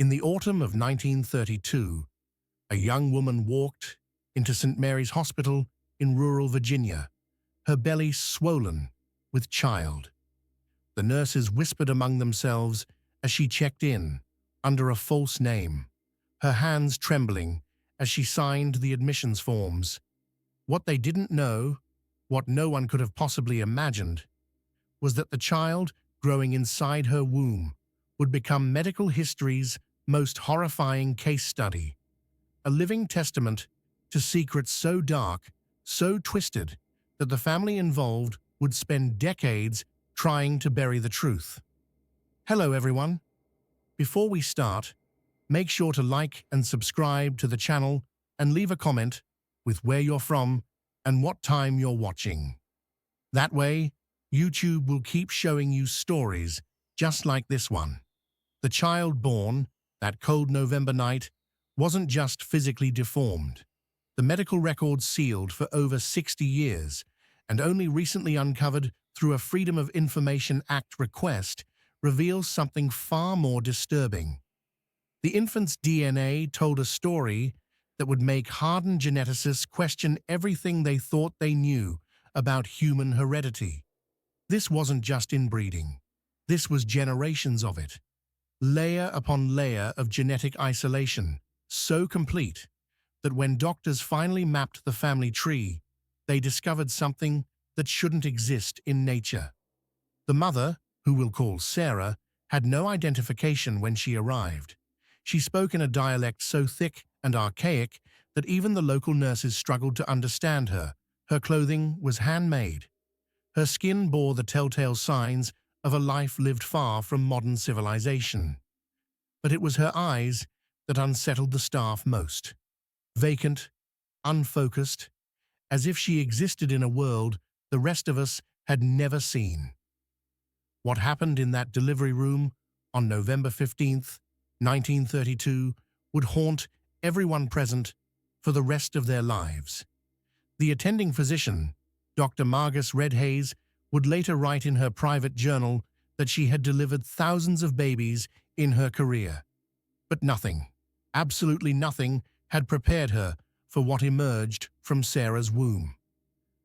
In the autumn of 1932, a young woman walked into St. Mary's Hospital in rural Virginia, her belly swollen with child. The nurses whispered among themselves as she checked in, under a false name, her hands trembling as she signed the admissions forms. What they didn't know, what no one could have possibly imagined, was that the child growing inside her womb would become medical history's most horrifying case study, a living testament to secrets so dark, so twisted, that the family involved would spend decades trying to bury the truth. Hello everyone. Before we start, make sure to like and subscribe to the channel and leave a comment with where you're from and what time you're watching. That way, YouTube will keep showing you stories just like this one. The child born that cold November night wasn't just physically deformed. The medical records sealed for over 60 years and only recently uncovered through a Freedom of Information Act request reveals something far more disturbing. The infant's DNA told a story that would make hardened geneticists question everything they thought they knew about human heredity. This wasn't just inbreeding. This was generations of it. Layer upon layer of genetic isolation, so complete that when doctors finally mapped the family tree, they discovered something that shouldn't exist in nature. The mother, who we'll call Sarah, had no identification when she arrived. She spoke in a dialect so thick and archaic that even the local nurses struggled to understand her. Her clothing was handmade. Her skin bore the telltale signs of a life lived far from modern civilization. But it was her eyes that unsettled the staff most. Vacant, unfocused, as if she existed in a world the rest of us had never seen. What happened in that delivery room on November 15th, 1932, would haunt everyone present for the rest of their lives. The attending physician, Dr. Margus Redhays, would later write in her private journal that she had delivered thousands of babies in her career. But nothing, absolutely nothing, had prepared her for what emerged from Sarah's womb.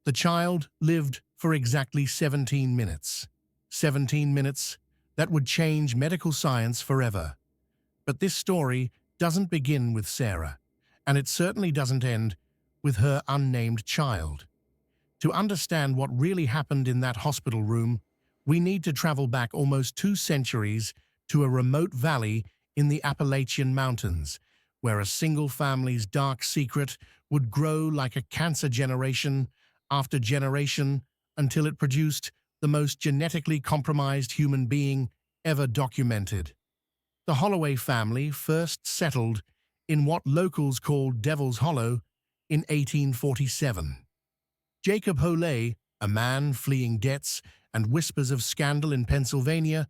The child lived for exactly 17 minutes. 17 minutes that would change medical science forever. But this story doesn't begin with Sarah, and it certainly doesn't end with her unnamed child. To understand what really happened in that hospital room, we need to travel back almost 2 centuries to a remote valley in the Appalachian Mountains, where a single family's dark secret would grow like a cancer generation after generation until it produced the most genetically compromised human being ever documented. The Holloway family first settled in what locals called Devil's Hollow in 1847. Jacob Holloway, a man fleeing debts and whispers of scandal in Pennsylvania,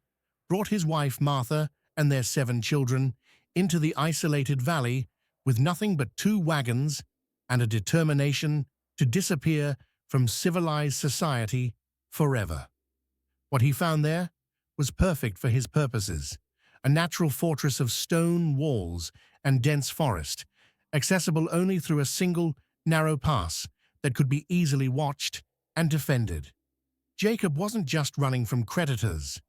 brought his wife Martha and their 7 children into the isolated valley with nothing but 2 wagons and a determination to disappear from civilized society forever. What he found there was perfect for his purposes, a natural fortress of stone walls and dense forest, accessible only through a single narrow pass that could be easily watched and defended. Jacob wasn't just running from creditors.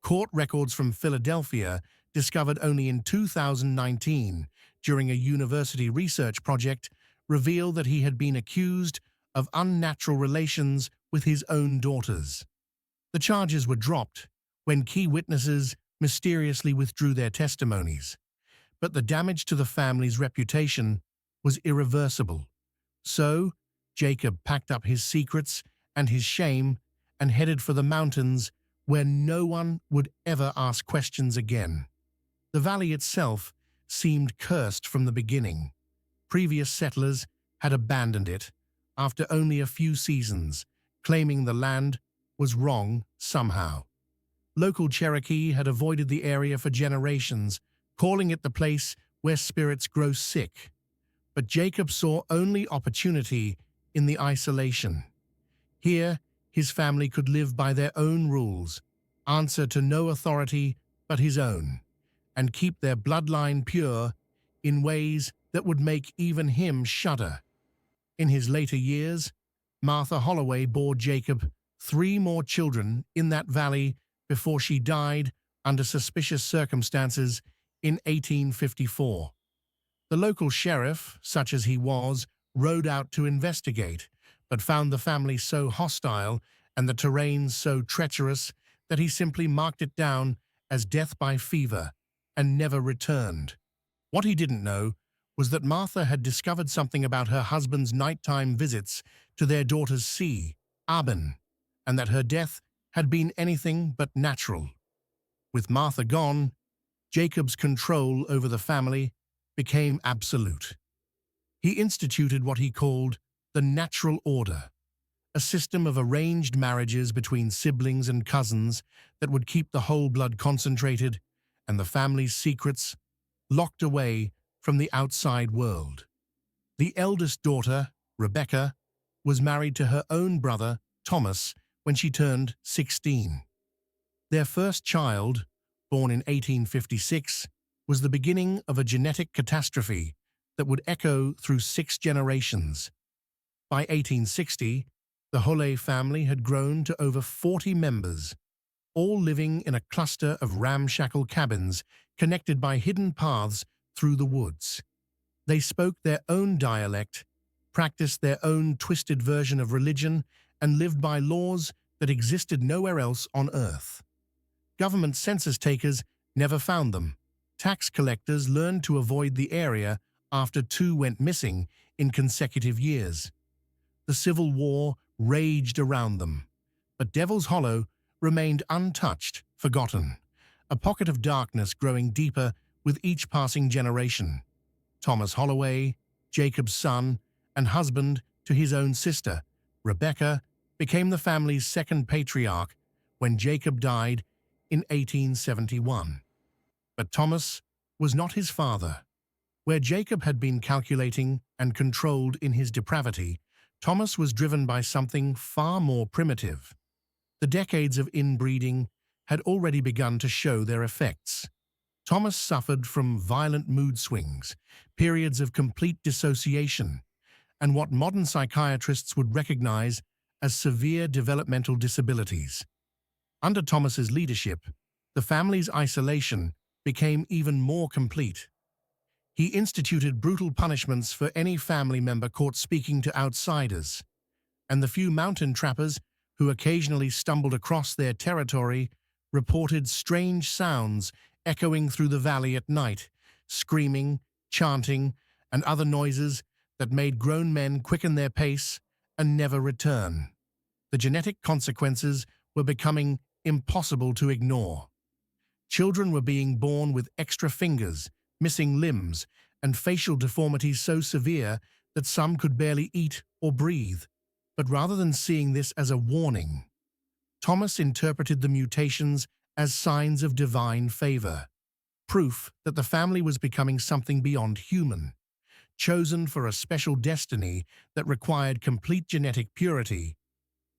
Court records from Philadelphia, discovered only in 2019 during a university research project, reveal that he had been accused of unnatural relations with his own daughters. The charges were dropped when key witnesses mysteriously withdrew their testimonies, but the damage to the family's reputation was irreversible. So, Jacob packed up his secrets and his shame and headed for the mountains where no one would ever ask questions again. The valley itself seemed cursed from the beginning. Previous settlers had abandoned it after only a few seasons, claiming the land was wrong somehow. Local Cherokee had avoided the area for generations, calling it the place where spirits grow sick. But Jacob saw only opportunity in the isolation. Here, his family could live by their own rules, answer to no authority but his own, and keep their bloodline pure in ways that would make even him shudder. In his later years, Martha Holloway bore Jacob 3 more children in that valley before she died under suspicious circumstances in 1854. The local sheriff, such as he was, rode out to investigate, but found the family so hostile and the terrain so treacherous that he simply marked it down as death by fever and never returned. What he didn't know was that Martha had discovered something about her husband's nighttime visits to their daughter's sea, Aben, and that her death had been anything but natural. With Martha gone, Jacob's control over the family became absolute. He instituted what he called the natural order, a system of arranged marriages between siblings and cousins that would keep the whole blood concentrated and the family's secrets locked away from the outside world. The eldest daughter, Rebecca, was married to her own brother, Thomas, when she turned 16. Their first child, born in 1856, was the beginning of a genetic catastrophe that would echo through 6 generations. By 1860, the Holloway family had grown to over 40 members, all living in a cluster of ramshackle cabins connected by hidden paths through the woods. They spoke their own dialect, practiced their own twisted version of religion, and lived by laws that existed nowhere else on Earth. Government census takers never found them. Tax collectors learned to avoid the area after 2 went missing in consecutive years. The Civil War raged around them, but Devil's Hollow remained untouched, forgotten, a pocket of darkness growing deeper with each passing generation. Thomas Holloway, Jacob's son and husband to his own sister, Rebecca, became the family's second patriarch when Jacob died in 1871. But Thomas was not his father. Where Jacob had been calculating and controlled in his depravity, Thomas was driven by something far more primitive. The decades of inbreeding had already begun to show their effects. Thomas suffered from violent mood swings, periods of complete dissociation, and what modern psychiatrists would recognize as severe developmental disabilities. Under Thomas's leadership, the family's isolation became even more complete. He instituted brutal punishments for any family member caught speaking to outsiders, and the few mountain trappers who occasionally stumbled across their territory reported strange sounds echoing through the valley at night, screaming, chanting, and other noises that made grown men quicken their pace and never return. The genetic consequences were becoming impossible to ignore. Children were being born with extra fingers, missing limbs, and facial deformities so severe that some could barely eat or breathe. But rather than seeing this as a warning, Thomas interpreted the mutations as signs of divine favor, proof that the family was becoming something beyond human, chosen for a special destiny that required complete genetic purity.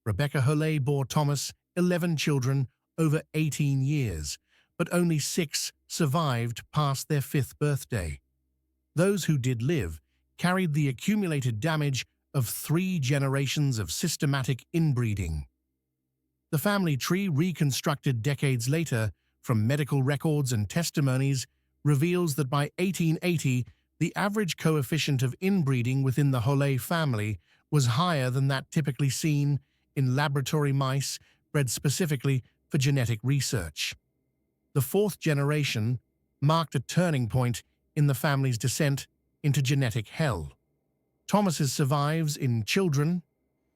Rebecca Holloway bore Thomas 11 children over 18 years, but only 6 survived past their 5th birthday. Those who did live carried the accumulated damage of 3 generations of systematic inbreeding. The family tree, reconstructed decades later from medical records and testimonies, reveals that by 1880, the average coefficient of inbreeding within the Holloway family was higher than that typically seen in laboratory mice bred specifically for genetic research. The 4th generation marked a turning point in the family's descent into genetic hell. Thomas's survives in children: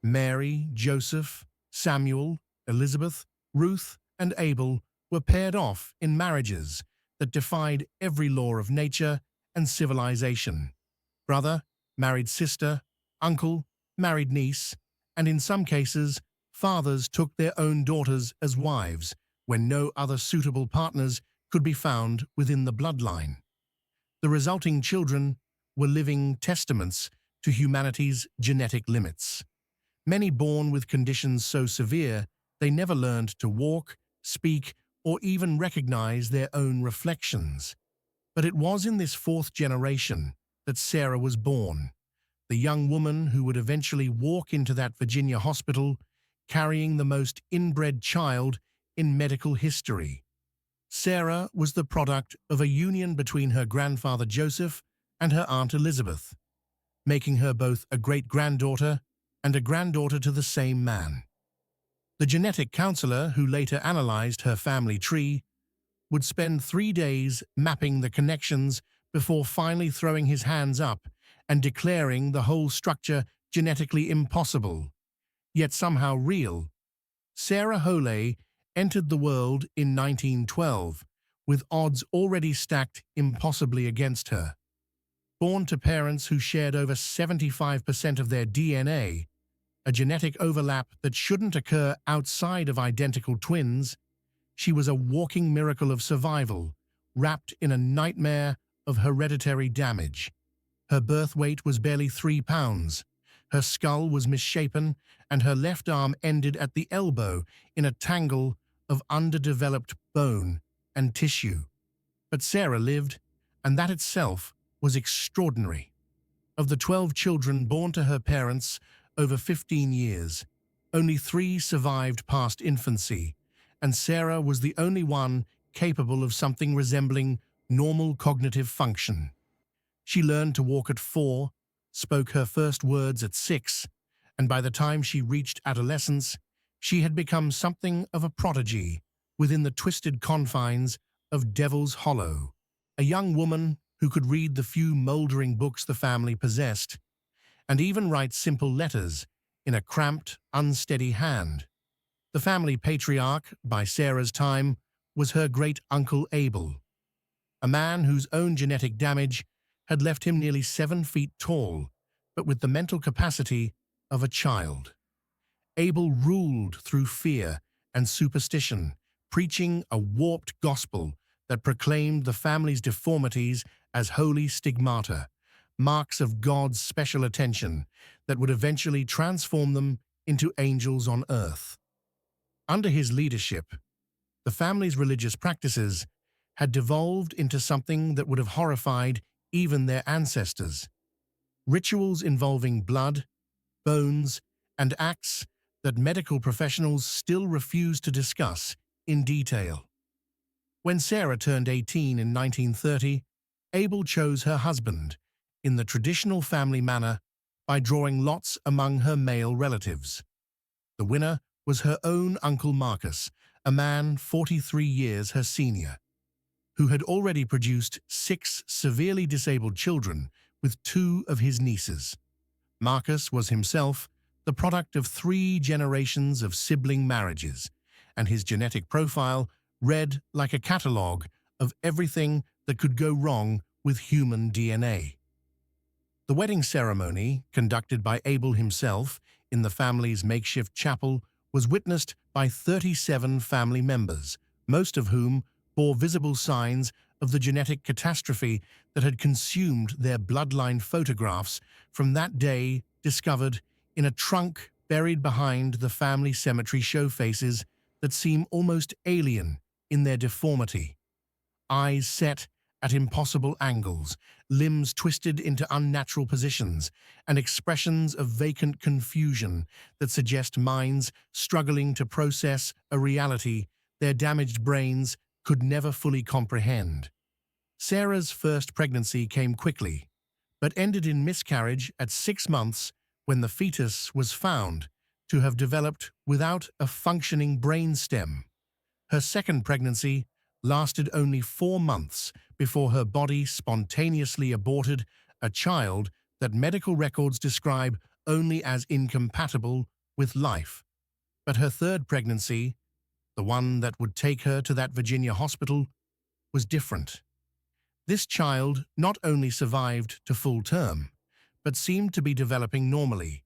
Mary, Joseph, Samuel, Elizabeth, Ruth, and Abel were paired off in marriages that defied every law of nature and civilization. Brother married sister, uncle married niece, and in some cases, fathers took their own daughters as wives when no other suitable partners could be found within the bloodline. The resulting children were living testaments to humanity's genetic limits. Many born with conditions so severe they never learned to walk, speak, or even recognize their own reflections. But it was in this fourth generation that Sarah was born, the young woman who would eventually walk into that Virginia hospital carrying the most inbred child in medical history. Sarah was the product of a union between her grandfather Joseph and her aunt Elizabeth, making her both a great-granddaughter and a granddaughter to the same man. The genetic counselor who later analyzed her family tree would spend 3 days mapping the connections before finally throwing his hands up and declaring the whole structure genetically impossible, yet somehow real. Sarah Holloway entered the world in 1912, with odds already stacked impossibly against her. Born to parents who shared over 75% of their DNA, a genetic overlap that shouldn't occur outside of identical twins, she was a walking miracle of survival, wrapped in a nightmare of hereditary damage. Her birth weight was barely 3 pounds. Her skull was misshapen, and her left arm ended at the elbow in a tangle of underdeveloped bone and tissue. But Sarah lived, and that itself was extraordinary. Of the 12 children born to her parents over 15 years, only 3 survived past infancy, and Sarah was the only one capable of something resembling normal cognitive function. She learned to walk at 4, spoke her first words at 6, and by the time she reached adolescence, she had become something of a prodigy within the twisted confines of Devil's Hollow, a young woman who could read the few moldering books the family possessed, and even write simple letters in a cramped, unsteady hand. The family patriarch, by Sarah's time, was her great-uncle Abel, a man whose own genetic damage had left him nearly 7 feet tall, but with the mental capacity of a child. Abel ruled through fear and superstition, preaching a warped gospel that proclaimed the family's deformities as holy stigmata, marks of God's special attention that would eventually transform them into angels on earth. Under his leadership, the family's religious practices had devolved into something that would have horrified even their ancestors. Rituals involving blood, bones, and acts that medical professionals still refuse to discuss in detail. When Sarah turned 18 in 1930, Abel chose her husband in the traditional family manner by drawing lots among her male relatives. The winner was her own Uncle Marcus, a man 43 years her senior, who had already produced 6 severely disabled children with 2 of his nieces. Marcus was himself the product of 3 generations of sibling marriages, and his genetic profile read like a catalogue of everything that could go wrong with human DNA. The wedding ceremony, conducted by Abel himself in the family's makeshift chapel, was witnessed by 37 family members, most of whom bore visible signs of the genetic catastrophe that had consumed their bloodline photographs from that day discovered in a trunk buried behind the family cemetery show faces that seem almost alien in their deformity. Eyes set at impossible angles, limbs twisted into unnatural positions, and expressions of vacant confusion that suggest minds struggling to process a reality their damaged brains could never fully comprehend. Sarah's first pregnancy came quickly, but ended in miscarriage at 6 months when the fetus was found to have developed without a functioning brain stem. Her second pregnancy lasted only 4 months before her body spontaneously aborted a child that medical records describe only as incompatible with life. But her third pregnancy, the one that would take her to that Virginia hospital, was different. This child not only survived to full term, but seemed to be developing normally,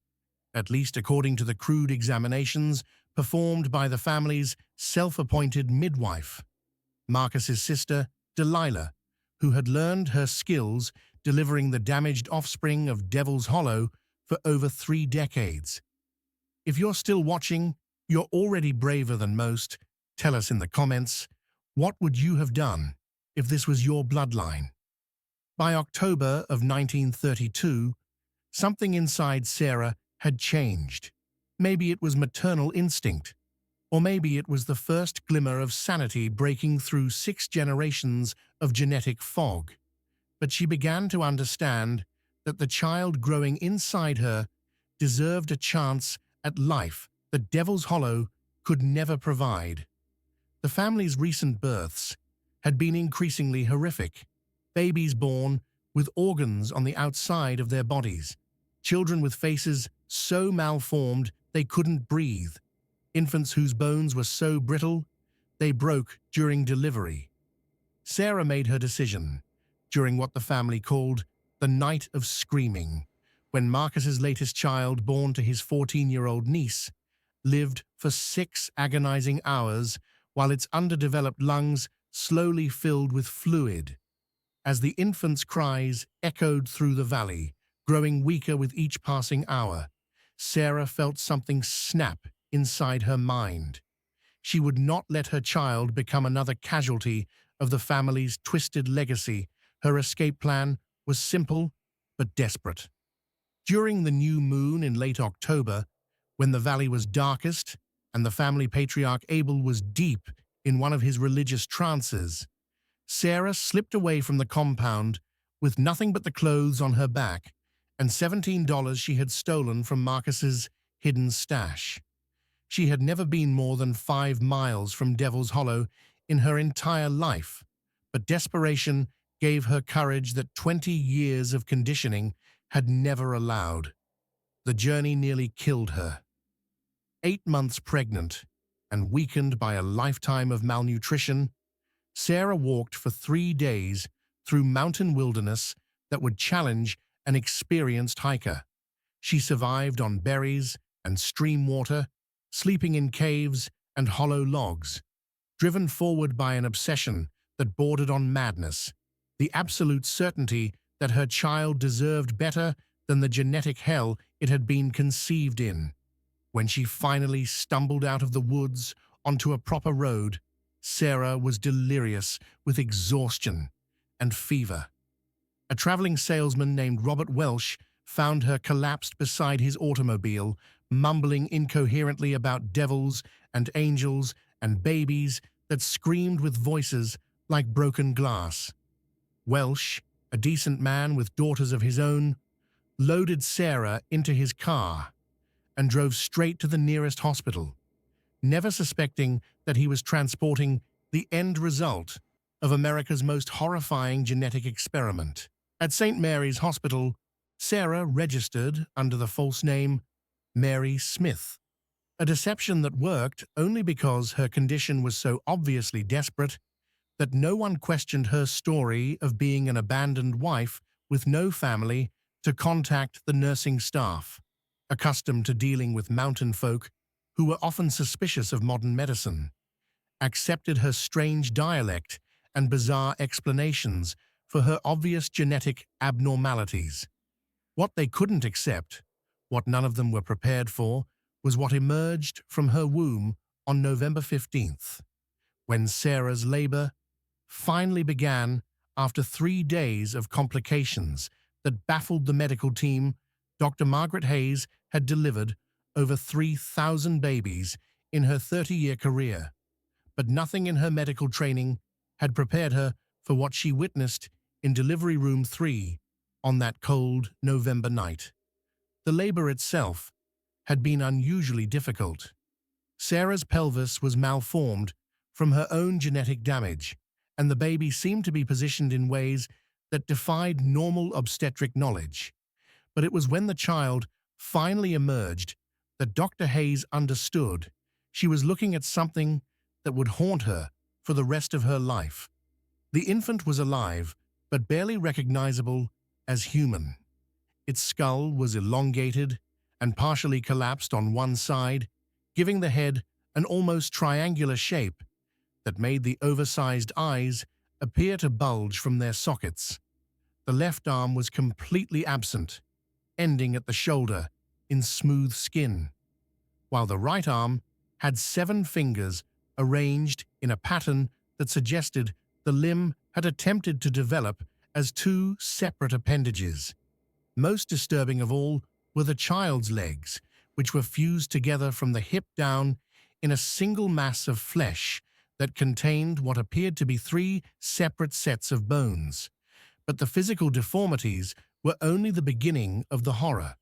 at least according to the crude examinations performed by the family's self-appointed midwife, Marcus's sister, Delilah, who had learned her skills delivering the damaged offspring of Devil's Hollow for over 3 decades. If you're still watching, you're already braver than most. Tell us in the comments, What would you have done if this was your bloodline? By October of 1932, something inside Sarah had changed. Maybe it was maternal instinct, or maybe it was the first glimmer of sanity breaking through 6 generations of genetic fog. But she began to understand that the child growing inside her deserved a chance at life that Devil's Hollow could never provide. The family's recent births had been increasingly horrific. Babies born with organs on the outside of their bodies, children with faces so malformed they couldn't breathe, infants whose bones were so brittle they broke during delivery. Sarah made her decision during what the family called the Night of Screaming, when Marcus's latest child, born to his 14-year-old niece, lived for 6 agonizing hours while its underdeveloped lungs slowly filled with fluid. As the infant's cries echoed through the valley, growing weaker with each passing hour, Sarah felt something snap inside her mind. She would not let her child become another casualty of the family's twisted legacy. Her escape plan was simple but desperate. During the new moon in late October, when the valley was darkest and the family patriarch Abel was deep in one of his religious trances, Sarah slipped away from the compound with nothing but the clothes on her back and $17 she had stolen from Marcus's hidden stash. She had never been more than 5 miles from Devil's Hollow in her entire life, but desperation gave her courage that 20 years of conditioning had never allowed. The journey nearly killed her. 8 months pregnant and weakened by a lifetime of malnutrition, Sarah walked for 3 days through mountain wilderness that would challenge an experienced hiker. She survived on berries and stream water, sleeping in caves and hollow logs, driven forward by an obsession that bordered on madness, the absolute certainty that her child deserved better than the genetic hell it had been conceived in. When she finally stumbled out of the woods onto a proper road, Sarah was delirious with exhaustion and fever. A traveling salesman named Robert Welsh found her collapsed beside his automobile, mumbling incoherently about devils and angels and babies that screamed with voices like broken glass. Welsh, a decent man with daughters of his own, loaded Sarah into his car and drove straight to the nearest hospital, never suspecting that he was transporting the end result of America's most horrifying genetic experiment. At St. Mary's Hospital, Sarah registered under the false name Mary Smith, a deception that worked only because her condition was so obviously desperate that no one questioned her story of being an abandoned wife with no family to contact the nursing staff, accustomed to dealing with mountain folk who were often suspicious of modern medicine, accepted her strange dialect and bizarre explanations for her obvious genetic abnormalities. What they couldn't accept, what none of them were prepared for, was what emerged from her womb on November 15th, when Sarah's labor finally began after 3 days of complications that baffled the medical team. Dr. Margaret Hayes had delivered over 3,000 babies in her 30-year career, but nothing in her medical training had prepared her for what she witnessed in Delivery Room 3 on that cold November night. The labor itself had been unusually difficult. Sarah's pelvis was malformed from her own genetic damage, and the baby seemed to be positioned in ways that defied normal obstetric knowledge. But it was when the child finally emerged that Dr. Hayes understood she was looking at something that would haunt her for the rest of her life. The infant was alive, but barely recognizable as human. Its skull was elongated and partially collapsed on one side, giving the head an almost triangular shape that made the oversized eyes appear to bulge from their sockets. The left arm was completely absent, ending at the shoulder in smooth skin, while the right arm had 7 fingers arranged in a pattern that suggested the limb had attempted to develop as two separate appendages. Most disturbing of all were the child's legs, which were fused together from the hip down in a single mass of flesh that contained what appeared to be three separate sets of bones. But the physical deformities were only the beginning of the horror.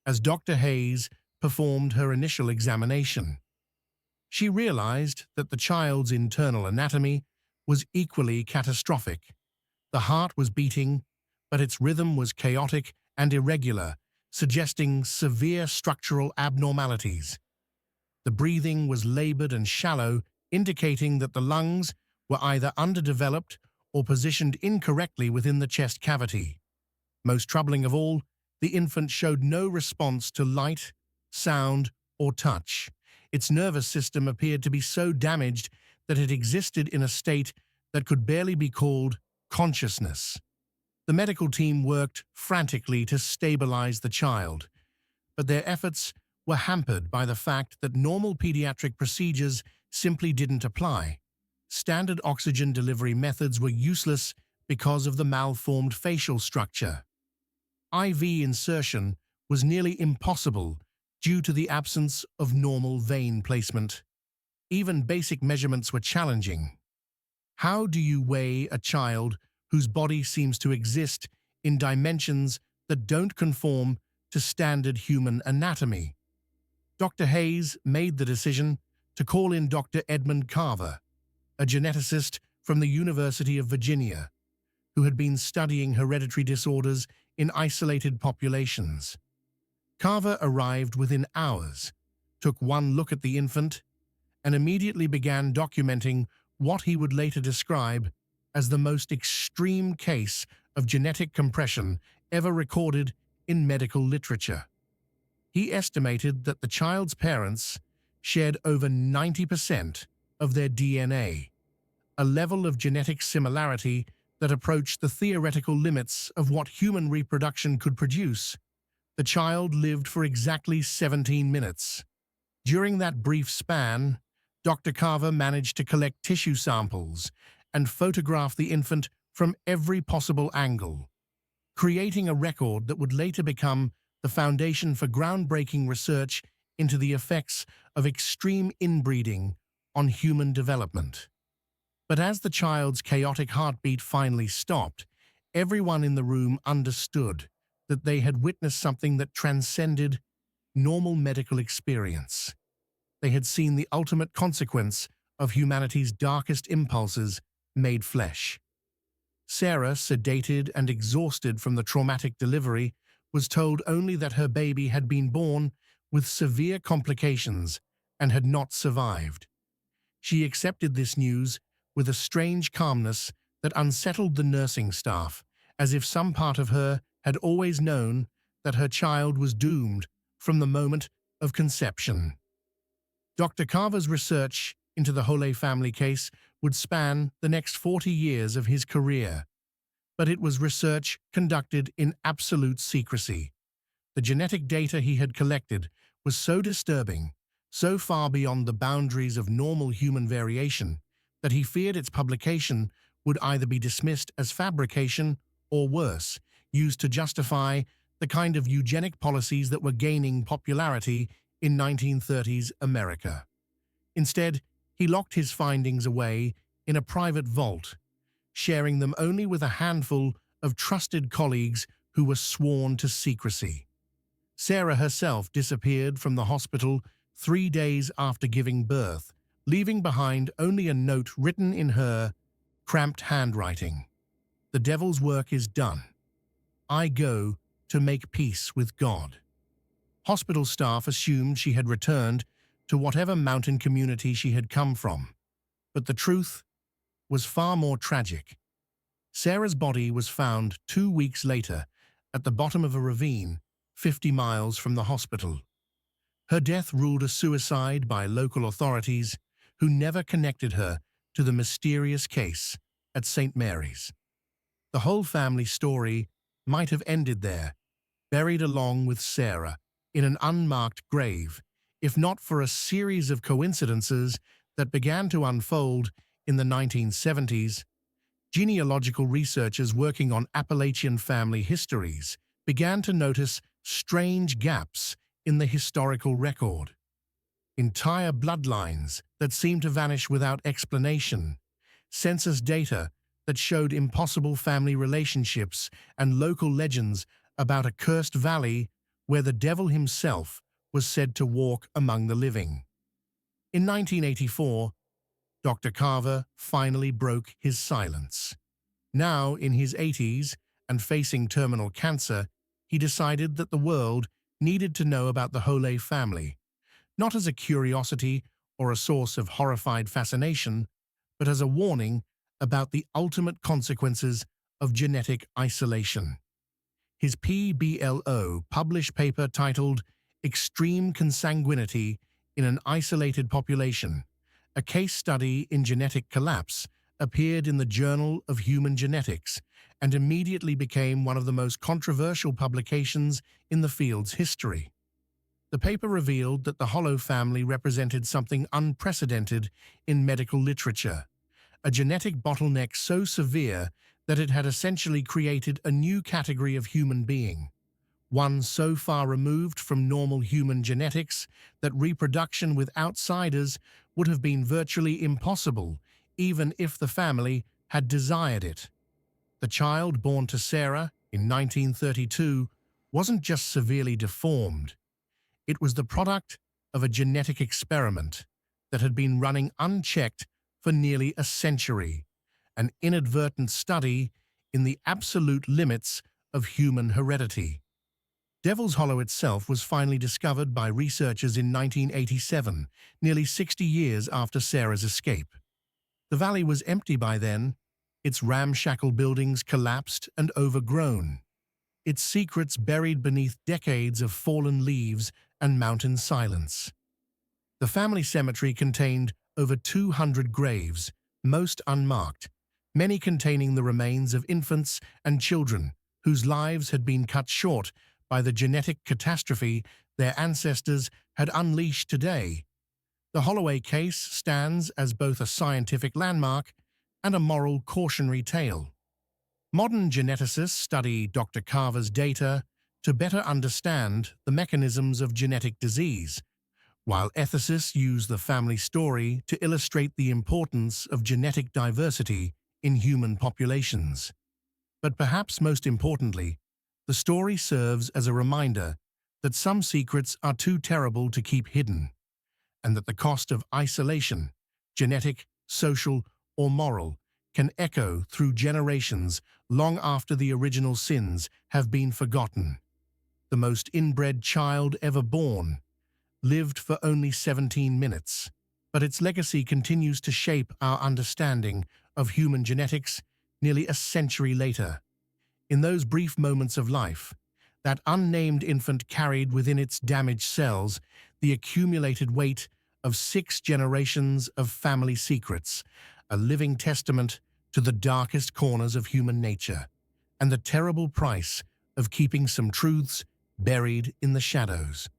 As Dr. Hayes performed her initial examination, she realized that the child's internal anatomy was equally catastrophic. The heart was beating, but its rhythm was chaotic and irregular, suggesting severe structural abnormalities. The breathing was labored and shallow, indicating that the lungs were either underdeveloped or positioned incorrectly within the chest cavity. Most troubling of all, the infant showed no response to light, sound, or touch. Its nervous system appeared to be so damaged that it existed in a state that could barely be called consciousness. The medical team worked frantically to stabilize the child, but their efforts were hampered by the fact that normal pediatric procedures simply didn't apply. Standard oxygen delivery methods were useless because of the malformed facial structure. IV insertion was nearly impossible due to the absence of normal vein placement. Even basic measurements were challenging. How do you weigh a child whose body seems to exist in dimensions that don't conform to standard human anatomy? Dr. Hayes made the decision to call in Dr. Edmund Carver, a geneticist from the University of Virginia, who had been studying hereditary disorders in isolated populations. Carver arrived within hours, took one look at the infant, and immediately began documenting what he would later describe as the most extreme case of genetic compression ever recorded in medical literature. He estimated that the child's parents shared over 90% of their DNA, a level of genetic similarity that approached the theoretical limits of what human reproduction could produce. The child lived for exactly 17 minutes. During that brief span, Dr. Carver managed to collect tissue samples and photograph the infant from every possible angle, creating a record that would later become the foundation for groundbreaking research into the effects of extreme inbreeding on human development. But as the child's chaotic heartbeat finally stopped, everyone in the room understood that they had witnessed something that transcended normal medical experience. They had seen the ultimate consequence of humanity's darkest impulses made flesh. Sarah, sedated and exhausted from the traumatic delivery, was told only that her baby had been born with severe complications and had not survived. She accepted this news with a strange calmness that unsettled the nursing staff, as if some part of her had always known that her child was doomed from the moment of conception. Dr. Carver's research into the Holloway family case would span the next 40 years of his career, but it was research conducted in absolute secrecy. The genetic data he had collected was so disturbing, so far beyond the boundaries of normal human variation, that he feared its publication would either be dismissed as fabrication or worse, used to justify the kind of eugenic policies that were gaining popularity in 1930s America. Instead, he locked his findings away in a private vault, sharing them only with a handful of trusted colleagues who were sworn to secrecy. Sarah herself disappeared from the hospital 3 days after giving birth, leaving behind only a note written in her cramped handwriting. "The devil's work is done. I go to make peace with God." Hospital staff assumed she had returned to whatever mountain community she had come from. But the truth was far more tragic. Sarah's body was found 2 weeks later at the bottom of a ravine 50 miles from the hospital. Her death ruled a suicide by local authorities who never connected her to the mysterious case at St. Mary's. The whole family story might have ended there, buried along with Sarah in an unmarked grave, if not for a series of coincidences that began to unfold In the 1970s, genealogical researchers working on Appalachian family histories began to notice strange gaps in the historical record. Entire bloodlines that seemed to vanish without explanation, census data that showed impossible family relationships, and local legends about a cursed valley where the devil himself was said to walk among the living. In 1984, Dr. Carver finally broke his silence. Now, in his 80s and facing terminal cancer, he decided that the world needed to know about the Holloway family, not as a curiosity or a source of horrified fascination, but as a warning about the ultimate consequences of genetic isolation. His PBLO published paper titled Extreme Consanguinity in an Isolated Population, a case study in genetic collapse, appeared in the Journal of Human Genetics and immediately became one of the most controversial publications in the field's history. The paper revealed that the Holloway family represented something unprecedented in medical literature, a genetic bottleneck so severe that it had essentially created a new category of human being, one so far removed from normal human genetics that reproduction with outsiders would have been virtually impossible, even if the family had desired it. The child born to Sarah in 1932 wasn't just severely deformed. It was the product of a genetic experiment that had been running unchecked for nearly a century, an inadvertent study in the absolute limits of human heredity. Devil's Hollow itself was finally discovered by researchers in 1987, nearly 60 years after Sarah's escape. The valley was empty by then, its ramshackle buildings collapsed and overgrown, its secrets buried beneath decades of fallen leaves and mountain silence. The family cemetery contained over 200 graves, most unmarked, many containing the remains of infants and children whose lives had been cut short by the genetic catastrophe their ancestors had unleashed today. The Holloway case stands as both a scientific landmark and a moral cautionary tale. Modern geneticists study Dr. Carver's data to better understand the mechanisms of genetic disease, while ethicists use the family story to illustrate the importance of genetic diversity in human populations. But perhaps most importantly, the story serves as a reminder that some secrets are too terrible to keep hidden, and that the cost of isolation, genetic, social, or moral, can echo through generations long after the original sins have been forgotten. The most inbred child ever born lived for only 17 minutes, but its legacy continues to shape our understanding of human genetics nearly a century later. In those brief moments of life, that unnamed infant carried within its damaged cells the accumulated weight of 6 generations of family secrets, a living testament to the darkest corners of human nature, and the terrible price of keeping some truths buried in the shadows.